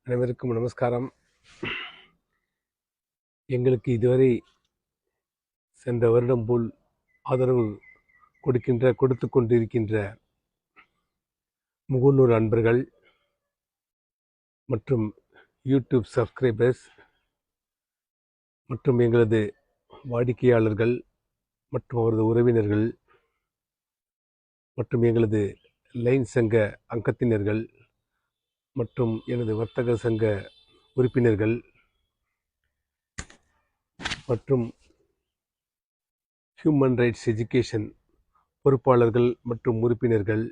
அனைவருக்கும் நமஸ்காரம். எங்களுக்கு இதுவரை சென்ற வருடம் போல் ஆதரவு கொடுத்து கொண்டிருக்கின்ற முகநூல் அன்பர்கள் மற்றும் யூடியூப் சப்ஸ்கிரைபர்ஸ் மற்றும் எங்களது வாடிக்கையாளர்கள் மற்றும் அவரது உறவினர்கள் மற்றும் எங்களது லைன் சங்க அங்கத்தினர்கள் மற்றும் எனது வர்த்தக சங்க உறுப்பினர்கள் மற்றும் ஹியூமன் ரைட்ஸ் எஜுகேஷன் பொறுப்பாளர்கள் மற்றும் உறுப்பினர்கள்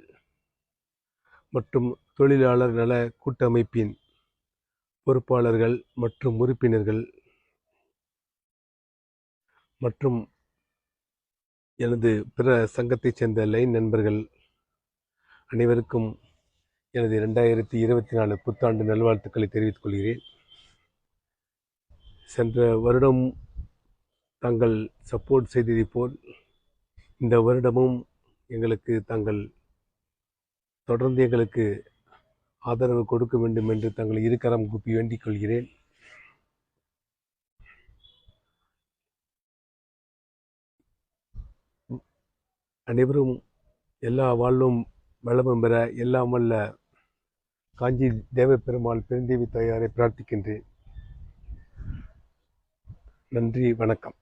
மற்றும் தொழிலாளர் நல கூட்டமைப்பின் பொறுப்பாளர்கள் மற்றும் உறுப்பினர்கள் மற்றும் எனது பிற சங்கத்தைச் சேர்ந்த லைன் நண்பர்கள் அனைவருக்கும் எனது 2024 புத்தாண்டு நல்வாழ்த்துக்களை தெரிவித்துக் கொள்கிறேன். சென்ற வருடம் தாங்கள் சப்போர்ட் செய்ததை போல் இந்த வருடமும் தாங்கள் தொடர்ந்து எங்களுக்கு ஆதரவு கொடுக்க வேண்டும் என்று தங்கள் இருக்கரம் கூப்பி வேண்டிக் கொள்கிறேன். அனைவரும் எல்லா வாழ்வும் வளமும் பெற எல்லாம் வல்ல காஞ்சி தேவப்பெருமாள் பெருந்தேவி தாயாரை பிரார்த்திக்கின்றேன். நன்றி, வணக்கம்.